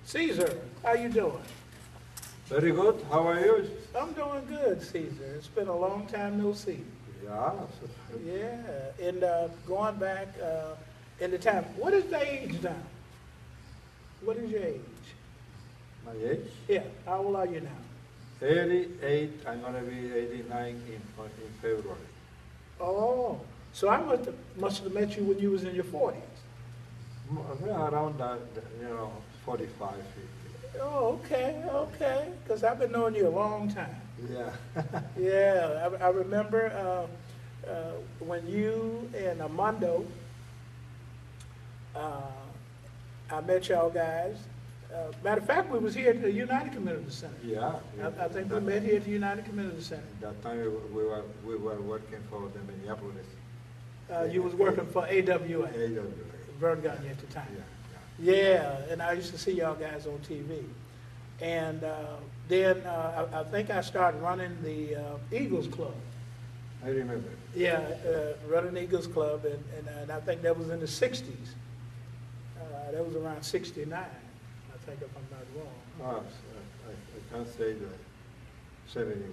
Caesar, how you doing? Very good. How are you? I'm doing good, Caesar. It's been a long time no see. Yeah. Yeah, and going back in the time, what is the age now? What is your age? My age? Yeah, how old are you now? 88. I'm gonna be 89 in February. Oh, so I must have met you when you was in your 40s. Yeah, around that, 45, 50. Oh, okay, because I've been knowing you a long time. Yeah. Yeah, I remember when you and Armando, I met y'all guys. Matter of fact, we was here at the United Community Center. Yeah. I think we met here at the United Community Center. That time we were working for the Minneapolis. You was working for AWA, AWA. Vern Gagne at the time. Yeah. Yeah, and I used to see y'all guys on TV. And then I think I started running the Eagles Club. I remember. Yeah, running Eagles Club, and I think that was in the 60s. That was around 69, I think, if I'm not wrong. I can't say that. 71.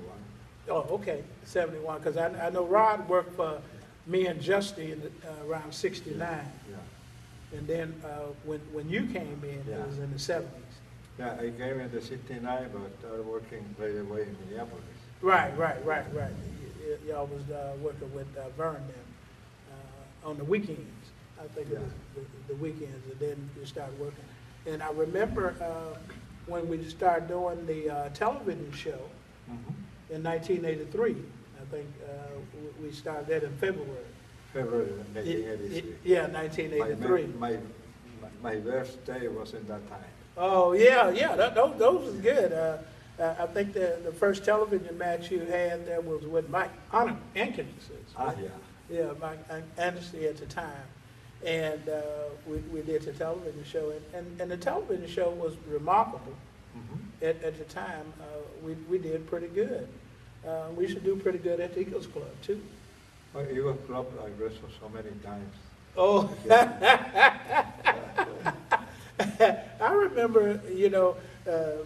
Oh, okay, 71, because I know Rod worked for me and Justy in around 69. Yeah. And then when you came in, it was in the 70s. Yeah, I came in the 69, but I was working right away in Minneapolis. Right. Y'all was working with Vern then on the weekends. I think it was the weekends, and then you started working. And I remember when we started doing the television show in 1983. I think we started that in February. February 1983. Yeah, 1983. My birthday was in that time. Oh, yeah, those was good. I think the first television match you had there was with Mike Ankins. Yeah, Mike Anderson at the time. And we did the television show, and the television show was remarkable. At the time. We did pretty good. We should do pretty good at the Eagles Club, too. Well, Eagles Club, I wrestled so many times. Oh, I remember,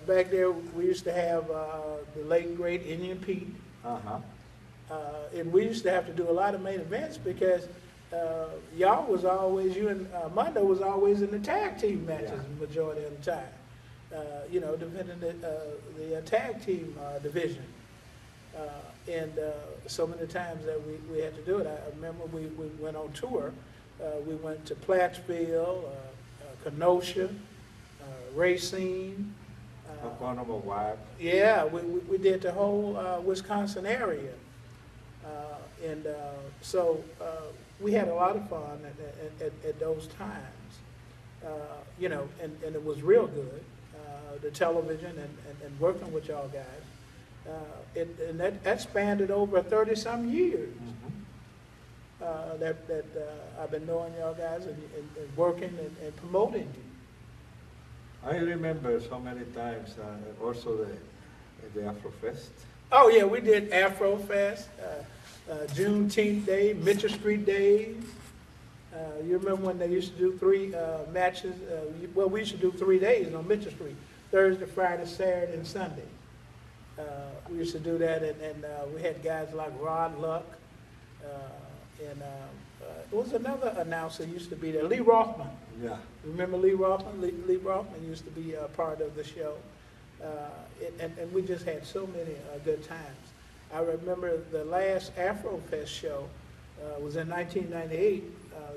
back there we used to have the late great Indian Pete. And we used to have to do a lot of main events because y'all was always, you and Mondo was always in the tag team matches the majority of the time. Depending the tag team division. And so many times that we had to do it. I remember we went on tour. We went to Plattsville, Kenosha, Racine. Oklahoma Wild. Yeah, we did the whole Wisconsin area. So we had a lot of fun at those times. And it was real good. The television and working with y'all guys. And that spanned it over 30-some years. That I've been knowing y'all guys and working and promoting you. I remember so many times also the Afrofest. Oh yeah, we did Afrofest, Juneteenth Day, Mitchell Street Days. You remember when they used to do 3 matches? We used to do 3 days on Mitchell Street, Thursday, Friday, Saturday, and Sunday. We used to do that, and we had guys like Rod Luck, and there was another announcer used to be there, Lee Rothman. Yeah. Remember Lee Rothman? Lee Rothman used to be a part of the show. And we just had so many good times. I remember the last Afrofest show was in 1998.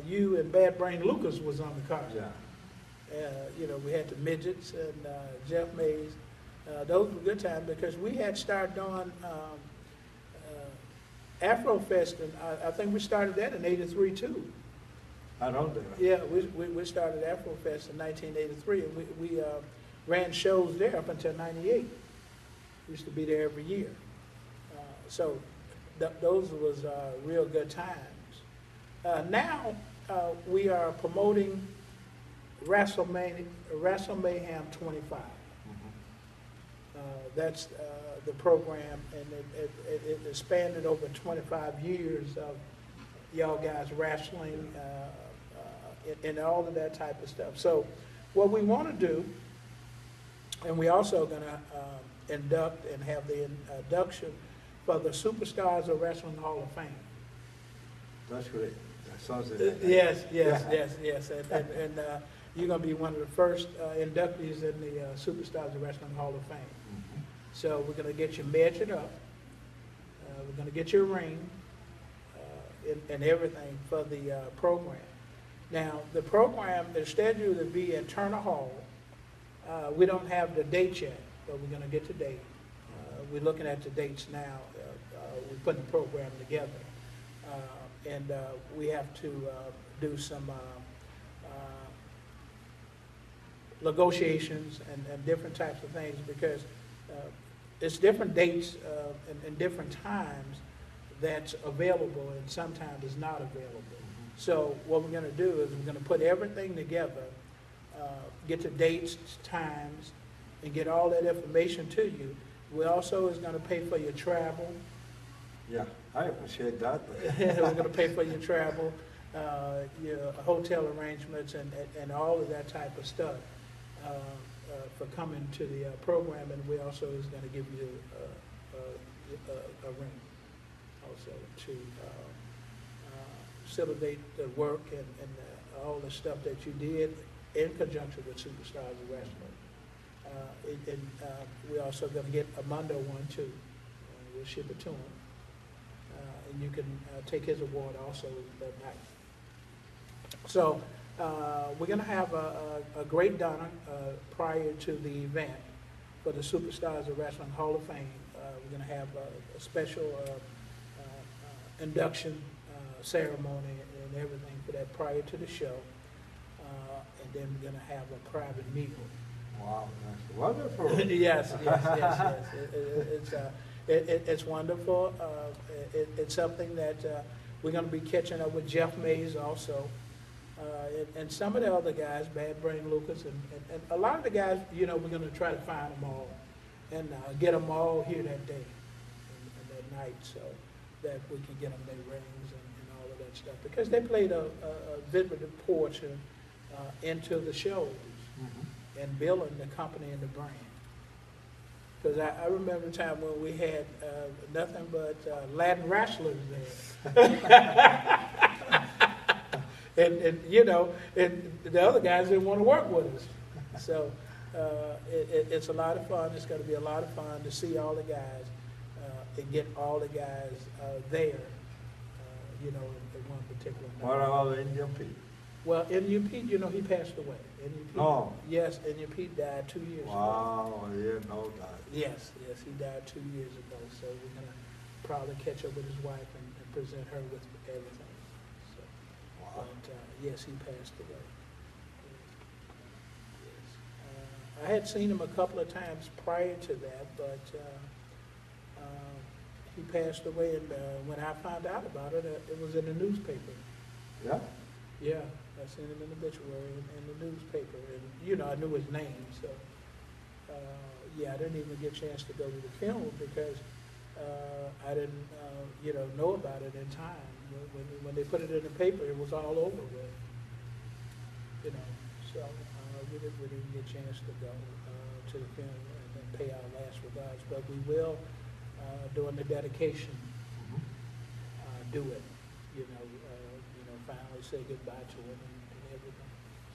You and Bad Brain Lucas was on the card. Yeah. We had the Midgets and Jeff Mays. Those were good times because we had started on Afrofest, and I think we started that in '83 too. I know that. Yeah, we started Afrofest in 1983, and we ran shows there up until '98. We used to be there every year. So those was real good times. Now we are promoting WrestleMania, WrestleMania 25. That's the program, and it expanded over 25 years of y'all guys wrestling and all of that type of stuff. So what we want to do And we also going to induct and have the induction for the Superstars of Wrestling Hall of Fame. That's great. That sounds like Yes. And you're going to be one of the first inductees in the Superstars of Wrestling Hall of Fame. Mhm. So we're going to get you measured up. We're going to get you a ring and everything for the program. Now, the program is scheduled to be at Turner Hall. We don't have the date yet, but we're going to get the date. We're looking at the dates now. We're putting the program together. And we have to do some negotiations and different types of things because it's different dates and different times that's available and sometimes is not available. So what we're going to do is we're going to put everything together, get the dates, times, and get all that information to you. We also is going to pay for your travel. Yeah, I appreciate that. We're going to pay for your travel, your hotel arrangements, and all of that type of stuff for coming to the program. And we also is going to give you a ring also to facilitate the work and all the stuff that you did in conjunction with Superstars of Wrestling. We're also going to get a Mondo one too. We'll ship it to him. And you can take his award also that night. So we're going to have a great dinner prior to the event for the Superstars of Wrestling Hall of Fame. We're going to have a special induction ceremony and everything for that prior to the show. And then we're going to have a private meeting. Wow, that's wonderful. Yes. It's wonderful. It's something that we're going to be catching up with Jeff Mays also. And some of the other guys, Bad Brain Lucas, and a lot of the guys, we're going to try to find them all and get them all here that day and that night so that we can get them their rings and all of that stuff. Because they played a vivid portion into the shows and building the company and the brand. Because I remember a time when we had nothing but Latin wrestlers there. and the other guys didn't want to work with us. So it's a lot of fun. It's going to be a lot of fun to see all the guys and get all the guys there, in one particular night. What about Indian Pete? Well, NUP, he passed away. NUP, No. Yes, NUP died 2 years ago. Wow, I didn't know that. Yes, he died 2 years ago. So we're going to probably catch up with his wife and present her with everything. So, Wow. but yes, he passed away. Yes. I had seen him a couple of times prior to that, but he passed away, and when I found out about it, it was in the newspaper. Yeah? Yeah, I seen him in the obituary in the newspaper, and I knew his name, so I didn't even get a chance to go to the funeral because I didn't know about it in time. When they put it in the paper, it was all over with. So we didn't get a chance to go to the funeral and pay our last regards, but we will during the dedication do it. Finally say goodbye to him and everything.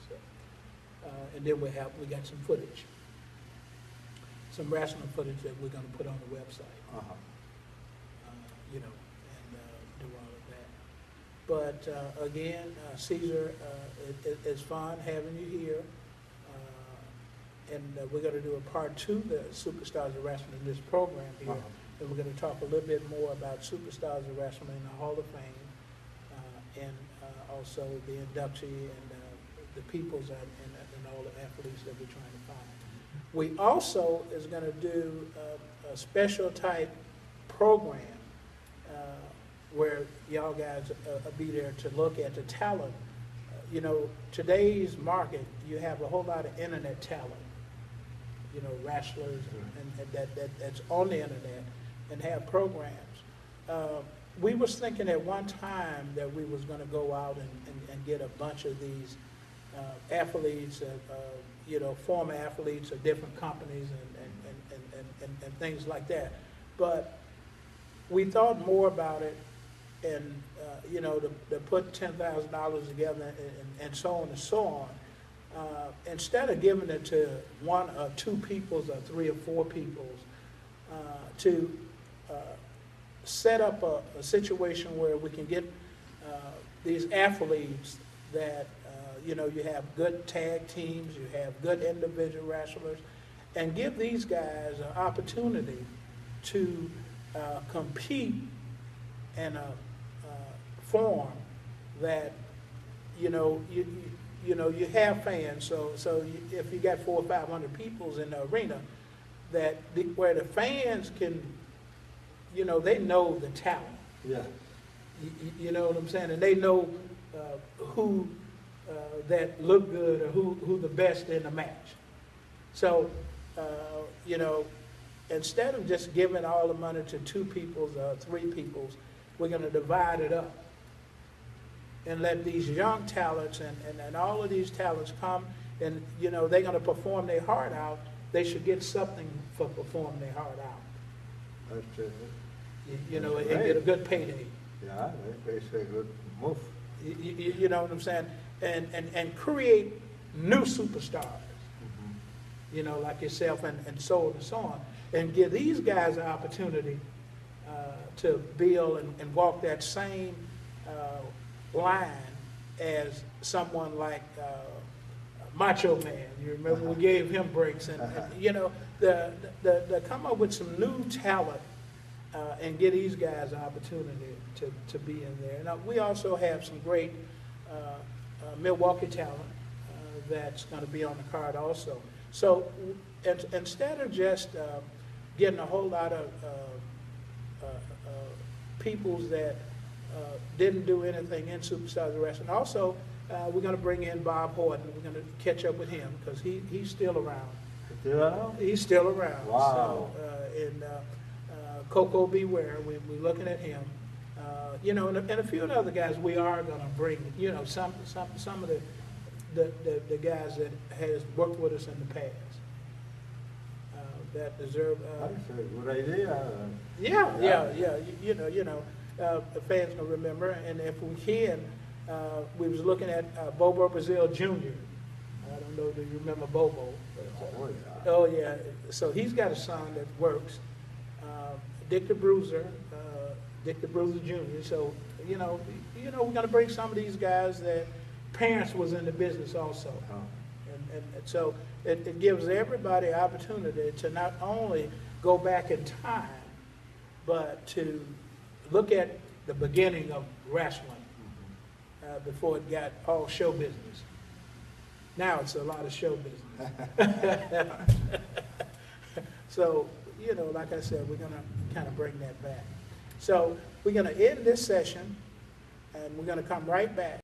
So, and then we got some footage, some wrestling footage that we're going to put on the website. And do all of that. But again, Caesar, it's fun having you here. And we're going to do a part 2 of the Superstars of Wrestling in this program here. And we're going to talk a little bit more about Superstars of Wrestling in the Hall of Fame. And also the inductee and the peoples and all the athletes that we're trying to find. We also is going to do a special type program where y'all guys will be there to look at the talent. Today's market, you have a whole lot of internet talent. Wrestlers and that's on the internet and have programs. We was thinking at one time that we was going to go out and get a bunch of these athletes, former athletes of different companies and things like that. But we thought more about it and, to put $10,000 together and so on and so on. Instead of giving it to one or two peoples or three or four peoples, to set up a situation where we can get these athletes that, you have good tag teams, you have good individual wrestlers, and give these guys an opportunity to compete in a form that, you have fans. So if you got 400 or 500 peoples in the arena, where the fans can, they know the talent. Yeah. You know what I'm saying? And they know who that look good or who the best in the match. So, instead of just giving all the money to two peoples or three peoples, we're going to divide it up and let these young talents and all of these talents come and, they're going to perform their heart out. They should get something for performing their heart out. That's true. And get a good payday. Yeah, that's a good move. You know what I'm saying? And create new superstars, like yourself and so on and so on. And give these guys an opportunity to build and walk that same line as someone like Macho Man. You remember we gave him breaks and the come up with some new talent and give these guys an opportunity to be in there. Now, we also have some great Milwaukee talent that's going to be on the card also. So instead of just getting a whole lot of peoples that didn't do anything in Superstars of Wrestling, also we're going to bring in Bob Horton. We're going to catch up with him because he's still around. Still around? He's still around. Wow. So, Coco Beware, we're looking at him. And a few of the other guys we are going to bring, some of the guys that has worked with us in the past that deserve. That's a good idea. The fans will remember, and if we can, we was looking at Bobo Brazil Jr. I don't know, do you remember Bobo? Oh yeah. So he's got a son that works. Dick the Bruiser Jr. So, we're going to bring some of these guys that parents was in the business also. And so it gives everybody an opportunity to not only go back in time, but to look at the beginning of wrestling before it got all show business. Now it's a lot of show business. So, like I said, we're going to kind of bring that back. So we're going to end this session, and we're going to come right back